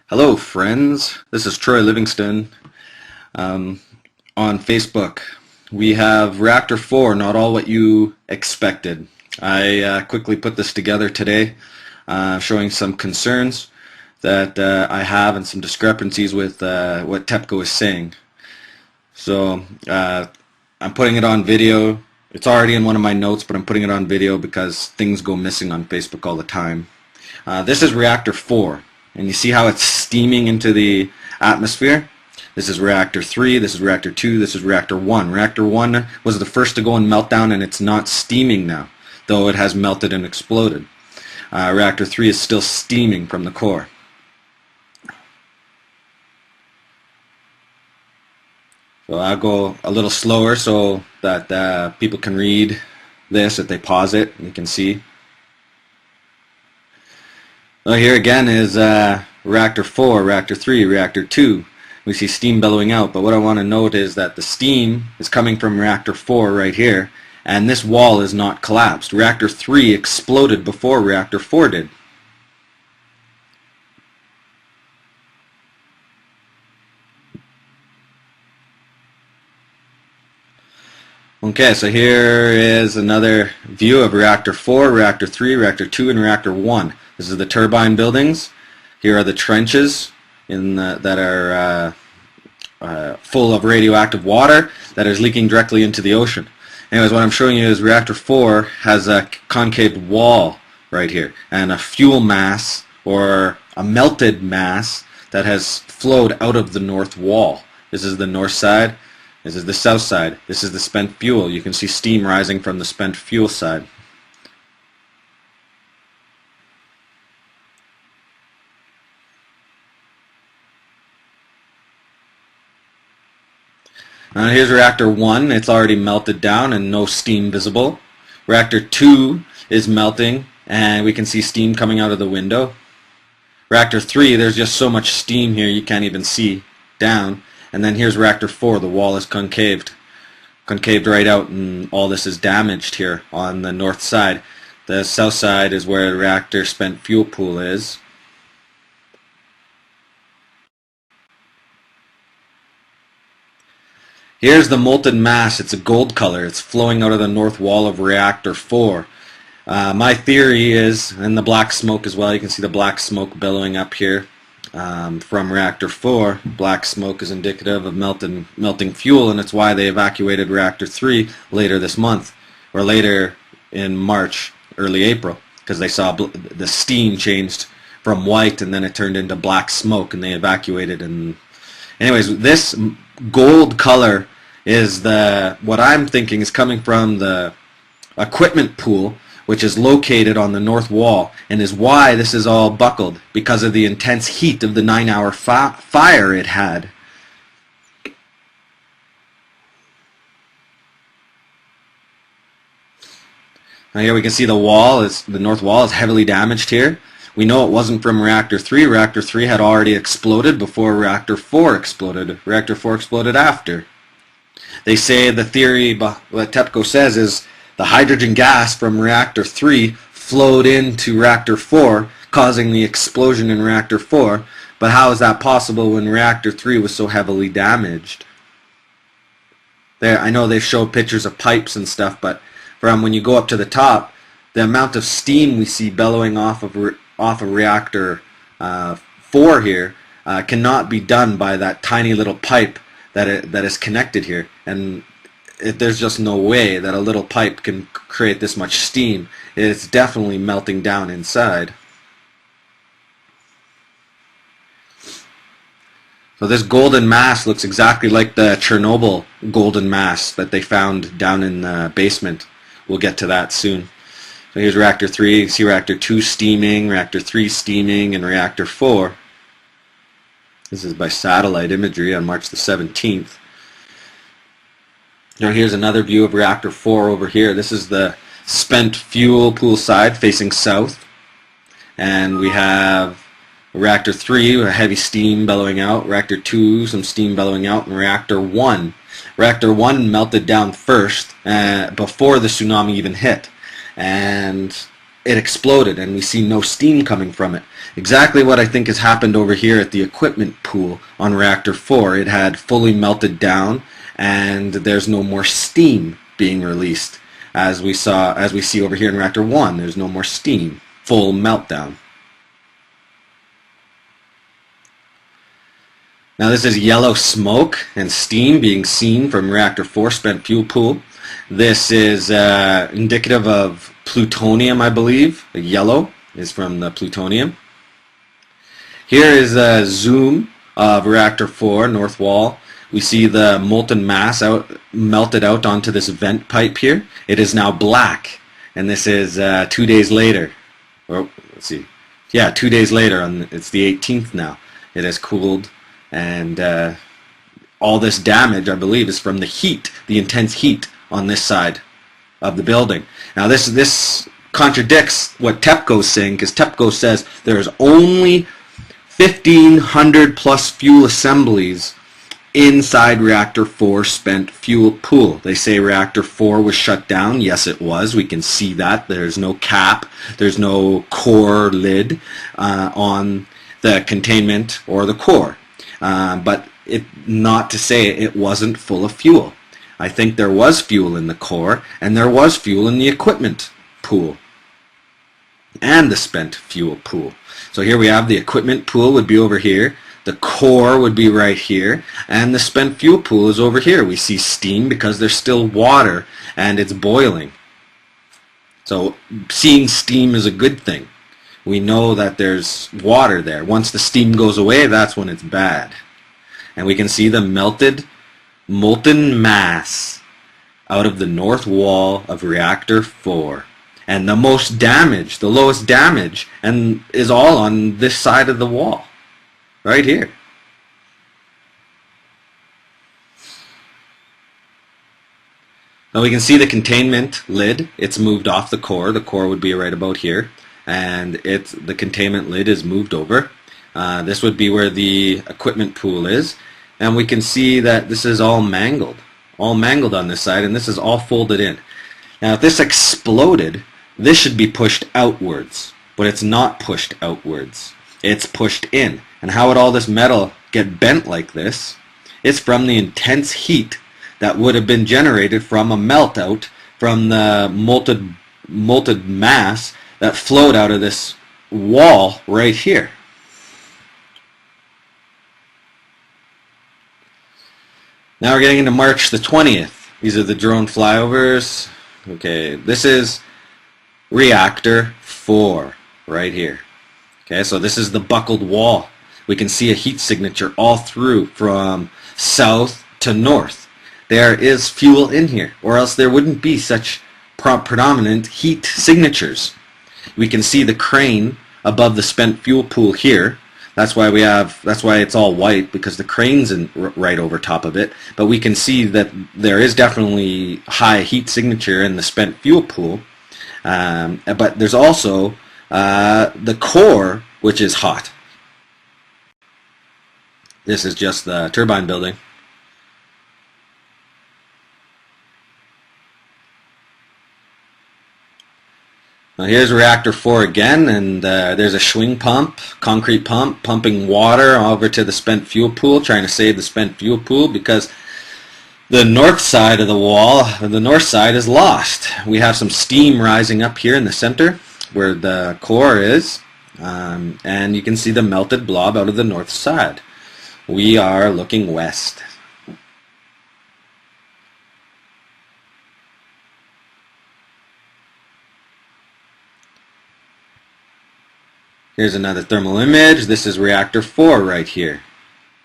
Hello friends, this is Troy Livingston. On Facebook. We have Reactor 4, not all what you expected. I quickly put this together today, showing some concerns that I have and some discrepancies with what TEPCO is saying. So I'm putting it on video. It's already in one of my notes, but I'm putting it on video because things go missing on Facebook all the time. This is Reactor 4. And you see how it's steaming into the atmosphere? This is Reactor 3, this is Reactor 2, this is Reactor 1. Reactor 1 was the first to go in meltdown, and it's not steaming now, though it has melted and exploded. Reactor 3 is still steaming from the core. So I'll go a little slower so that people can read this if they pause it. You can see. Well, here again is Reactor 4, Reactor 3, Reactor 2. We see steam billowing out, but what I want to note is that the steam is coming from Reactor 4 right here, and this wall is not collapsed. Reactor 3 exploded before Reactor 4 did. Okay, so here is another view of Reactor 4, Reactor 3, Reactor 2, and Reactor 1. This is the turbine buildings. Here are the trenches that are full of radioactive water that is leaking directly into the ocean. Anyways, what I'm showing you is Reactor 4 has a concave wall right here and a fuel mass or a melted mass that has flowed out of the north wall. This is the north side. This is the south side. This is the spent fuel. You can see steam rising from the spent fuel side. Here's Reactor 1. It's already melted down and no steam visible. Reactor 2 is melting and we can see steam coming out of the window. Reactor 3, there's just so much steam here you can't even see down. And then here's Reactor 4. The wall is concaved right out, and all this is damaged here on the north side. The south side is where the reactor spent fuel pool is. Here's the molten mass. It's a gold color. It's flowing out of the north wall of Reactor 4. My theory is, and the black smoke as well, you can see the black smoke billowing up here from Reactor 4. Black smoke is indicative of melting fuel, and it's why they evacuated Reactor 3 later this month, or later in March, early April, because they saw the steam changed from white and then it turned into black smoke and they evacuated. And anyways, this gold color is what I'm thinking is coming from the equipment pool, which is located on the north wall, and is why this is all buckled, because of the intense heat of the 9-hour fire it had. Now here we can see the north wall is heavily damaged here. We know it wasn't from Reactor 3. Reactor 3 had already exploded before Reactor 4 exploded. Reactor 4 exploded after. They say the theory, what TEPCO says, is the hydrogen gas from Reactor 3 flowed into Reactor 4, causing the explosion in Reactor 4. But how is that possible when Reactor 3 was so heavily damaged? There, I know they show pictures of pipes and stuff, but from when you go up to the top, the amount of steam we see bellowing off of Reactor 4 here cannot be done by that tiny little pipe that is connected here. And there's just no way that a little pipe can create this much steam. It's definitely melting down inside. So this golden mass looks exactly like the Chernobyl golden mass that they found down in the basement. We'll get to that soon. So here's Reactor 3. You see Reactor 2 steaming, Reactor 3 steaming, and Reactor 4. This is by satellite imagery on March the 17th. Now here's another view of Reactor 4 over here. This is the spent fuel pool side facing south. And we have Reactor 3, a heavy steam bellowing out. Reactor 2, some steam bellowing out. And Reactor 1. Reactor 1 melted down first before the tsunami even hit. And it exploded and we see no steam coming from it. Exactly what I think has happened over here at the equipment pool on reactor 4. It had fully melted down and there's no more steam being released. As we see over here in reactor 1, there's no more steam. Full meltdown. Now this is yellow smoke and steam being seen from reactor 4 spent fuel pool. This is indicative of plutonium, I believe. The yellow is from the plutonium. Here is a zoom of reactor 4 north wall. We see the molten mass melted out onto this vent pipe here. It is now black, and this is 2 days later. Or let's see, yeah, 2 days later. It's the 18th now. It has cooled, and all this damage, I believe, is from the heat, the intense heat on this side of the building. Now this contradicts what TEPCO is saying, because TEPCO says there's only 1,500 plus fuel assemblies inside reactor 4 spent fuel pool. They say reactor 4 was shut down. Yes, it was. We can see that. There's no cap. There's no core lid on the containment or the core. But not to say it wasn't full of fuel. I think there was fuel in the core, and there was fuel in the equipment pool and the spent fuel pool. So here we have the equipment pool would be over here, the core would be right here, and the spent fuel pool is over here. We see steam because there's still water and it's boiling. So seeing steam is a good thing. We know that there's water there. Once the steam goes away, that's when it's bad. And we can see the melted molten mass out of the north wall of reactor 4. And the most damage, the lowest damage, and is all on this side of the wall. Right here. Now we can see the containment lid. It's moved off the core. The core would be right about here. And the containment lid is moved over. This would be where the equipment pool is. And we can see that this is all mangled on this side, and this is all folded in. Now if this exploded, this should be pushed outwards, but it's not pushed outwards. It's pushed in. And how would all this metal get bent like this? It's from the intense heat that would have been generated from a melt out from the molten mass that flowed out of this wall right here. Now we're getting into March the 20th. These are the drone flyovers. Okay, this is reactor 4 right here. Okay, so this is the buckled wall. We can see a heat signature all through from south to north. There is fuel in here, or else there wouldn't be such predominant heat signatures. We can see the crane above the spent fuel pool here. That's why it's all white, because the crane's right over top of it. But we can see that there is definitely high heat signature in the spent fuel pool. But there's also the core, which is hot. This is just the turbine building. Now here's reactor 4 again, and there's a swing pump, concrete pump, pumping water over to the spent fuel pool, trying to save the spent fuel pool, because the north side of the wall, the north side, is lost. We have some steam rising up here in the center where the core is, and you can see the melted blob out of the north side. We are looking west. Here's another thermal image. This is reactor 4 right here.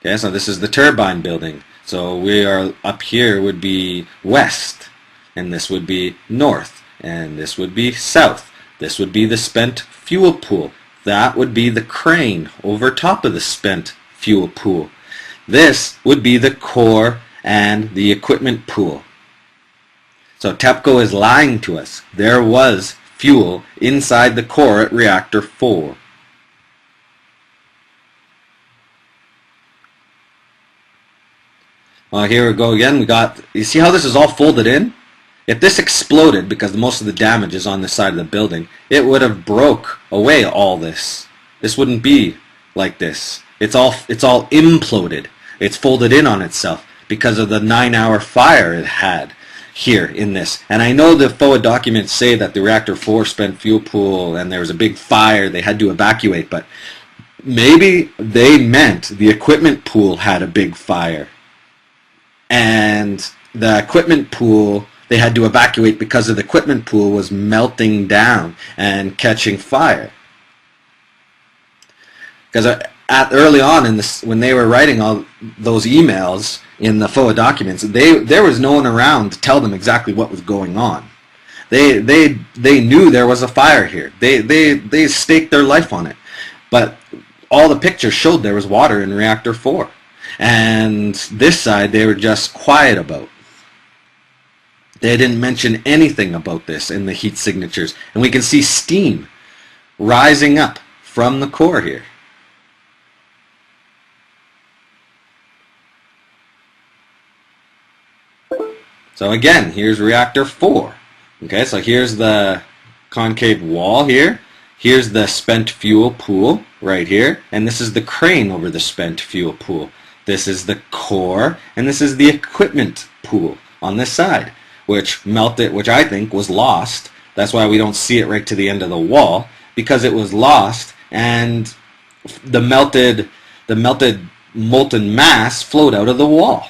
Okay, so this is the turbine building. So we are up here would be west, and this would be north, and this would be south. This would be the spent fuel pool. That would be the crane over top of the spent fuel pool. This would be the core and the equipment pool. So TEPCO is lying to us. There was fuel inside the core at reactor 4. Well, here we go again. You see how this is all folded in? If this exploded, because most of the damage is on the side of the building, it would have broke away all this. This wouldn't be like this. It's all imploded. It's folded in on itself because of the 9-hour fire it had here in this. And I know the FOA documents say that the reactor 4 spent fuel pool and there was a big fire, they had to evacuate, but maybe they meant the equipment pool had a big fire. And the equipment pool, they had to evacuate because of the equipment pool was melting down and catching fire. Because early on in this, when they were writing all those emails in the FOA documents, there was no one around to tell them exactly what was going on. They knew there was a fire here. They staked their life on it. But all the pictures showed there was water in reactor 4. And this side they were just quiet about. They didn't mention anything about this in the heat signatures. And we can see steam rising up from the core here. So again, here's reactor 4. Okay, so here's the concave wall here. Here's the spent fuel pool right here. And this is the crane over the spent fuel pool. This is the core, and this is the equipment pool on this side, which melted, which I think was lost. That's why we don't see it right to the end of the wall, because it was lost, and the melted molten mass flowed out of the wall.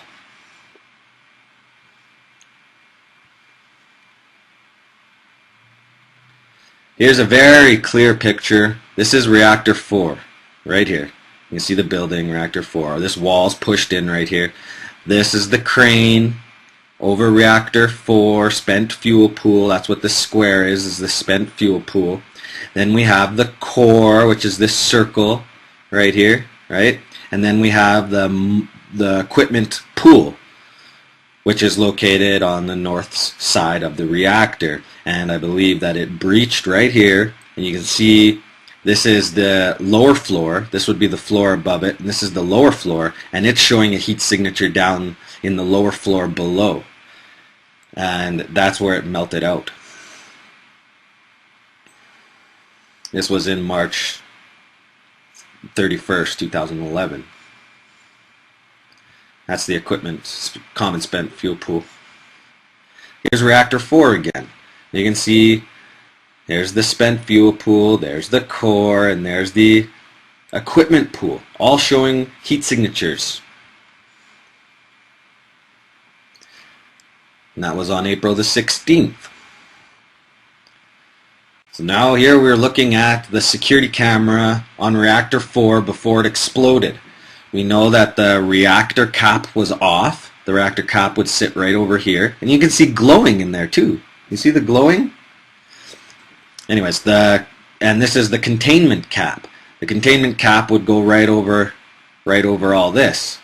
Here's a very clear picture. This is reactor 4, right here. You can see the building, reactor 4. This wall's pushed in right here. This is the crane over reactor 4, spent fuel pool. That's what this square is the spent fuel pool. Then we have the core, which is this circle right here, right? And then we have the equipment pool, which is located on the north side of the reactor. And I believe that it breached right here. And you can see this is the lower floor. This would be the floor above it. And this is the lower floor. And it's showing a heat signature down in the lower floor below. And that's where it melted out. This was in March 31st, 2011. That's the equipment, common spent fuel pool. Here's reactor 4 again. You can see there's the spent fuel pool, there's the core, and there's the equipment pool, all showing heat signatures. And that was on April the 16th. So now here we're looking at the security camera on reactor 4 before it exploded. We know that the reactor cap was off. The reactor cap would sit right over here. And you can see glowing in there too. You see the glowing? Anyways, and this is the containment cap. The containment cap would go right over all this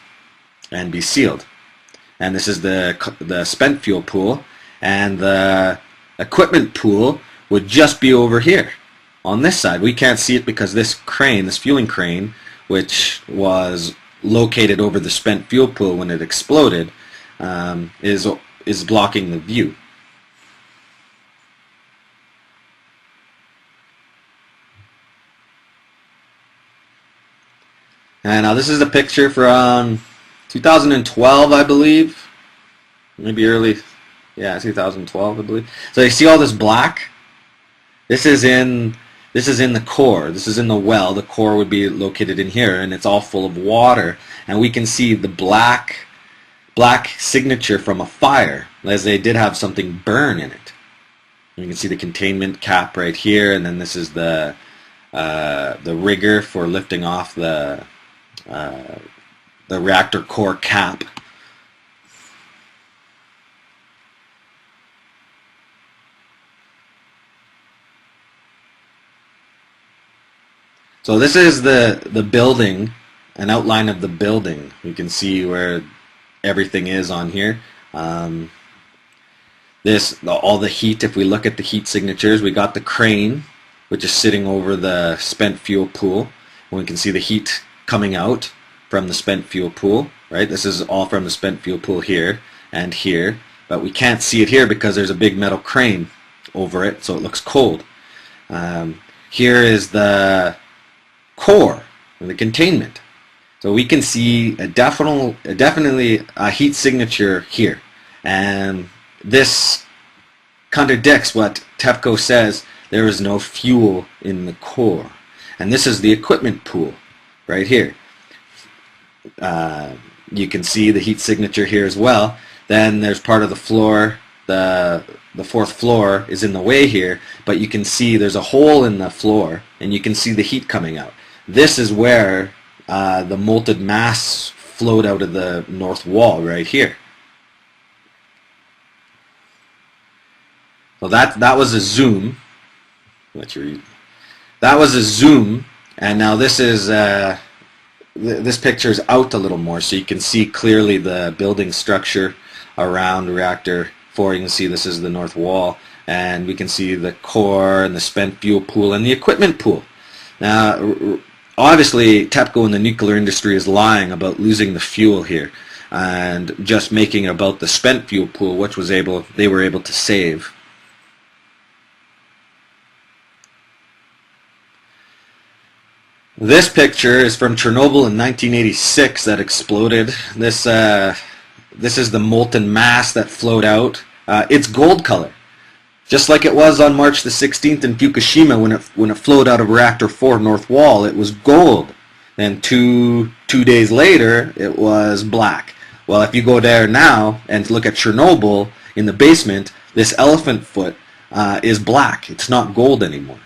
and be sealed. And this is the spent fuel pool, and the equipment pool would just be over here on this side. We can't see it because this crane, this fueling crane, which was located over the spent fuel pool when it exploded, is blocking the view. And now this is a picture from 2012, I believe. Maybe early, yeah, 2012, I believe. So you see all this black? This is in the core. This is in the well. The core would be located in here, and it's all full of water. And we can see the black signature from a fire, as they did have something burn in it. And you can see the containment cap right here, and then this is the rigger for lifting off the reactor core cap. So this is the building, an outline of the building. You can see where everything is on here. All the heat, if we look at the heat signatures, we got the crane, which is sitting over the spent fuel pool. And we can see the heat coming out from the spent fuel pool, right? This is all from the spent fuel pool here and here. but we can't see it here because there's a big metal crane over it, so it looks cold. Here is the core, or the containment. So we can see definitely a heat signature here, and this contradicts what TEPCO says. There is no fuel in the core, and this is the equipment pool right here. You can see the heat signature here as well. Then there's part of the floor, the fourth floor is in the way here, but you can see there's a hole in the floor, and you can see the heat coming out. This is where the molten mass flowed out of the north wall right here. So that was a zoom. That was a zoom, and now this is this picture is out a little more, so you can see clearly the building structure around reactor 4. You can see this is the north wall, and we can see the core and the spent fuel pool and the equipment pool. Now, obviously, TEPCO and the nuclear industry is lying about losing the fuel here, and just making about the spent fuel pool, which they were able to save. This picture is from Chernobyl in 1986 that exploded. This is the molten mass that flowed out. It's gold color, just like it was on March the 16th in Fukushima when it flowed out of reactor 4 north wall. It was gold. Then two days later, it was black. Well, if you go there now and look at Chernobyl in the basement, this elephant foot is black. It's not gold anymore.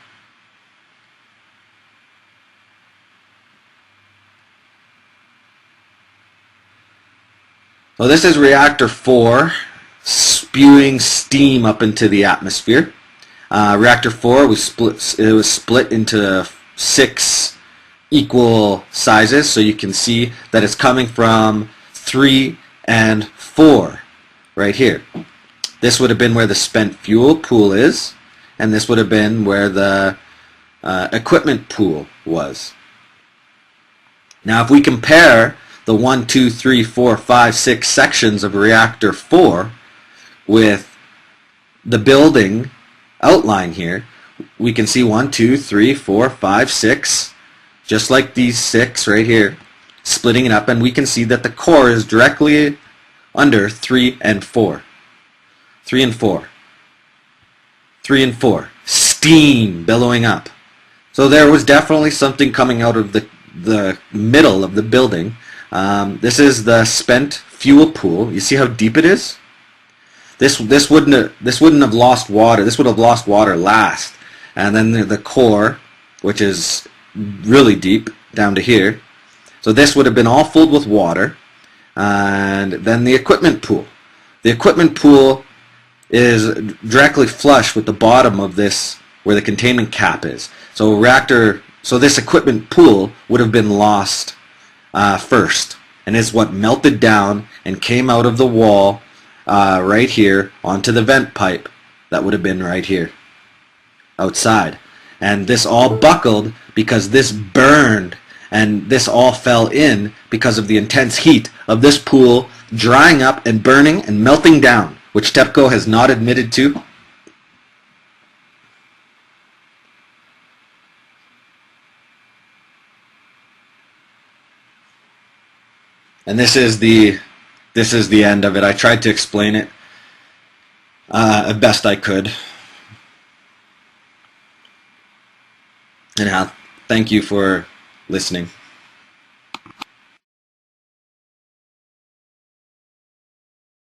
Well, this is reactor 4 spewing steam up into the atmosphere. Reactor 4 was split into 6 equal sizes, so you can see that it's coming from 3 and 4 right here. This would have been where the spent fuel pool is, and this would have been where the equipment pool was. Now, if we compare the 1, 2, 3, 4, 5, 6 sections of reactor 4 with the building outline here, we can see 1, 2, 3, 4, 5, 6, just like these 6 right here, splitting it up, and we can see that the core is directly under 3 and 4. 3 and 4. 3 and 4. Steam billowing up. So there was definitely something coming out of the middle of the building. This is the spent fuel pool. You see how deep it is? This wouldn't have lost water. This would have lost water last. And then the core, which is really deep down to here. So this would have been all filled with water. And then the equipment pool. The equipment pool is directly flush with the bottom of this, where the containment cap is. So this equipment pool would have been lost first, and is what melted down and came out of the wall right here onto the vent pipe that would have been right here outside. And this all buckled because this burned, and this all fell in because of the intense heat of this pool drying up and burning and melting down, which TEPCO has not admitted to. And this is the end of it. I tried to explain it as best I could. And thank you for listening.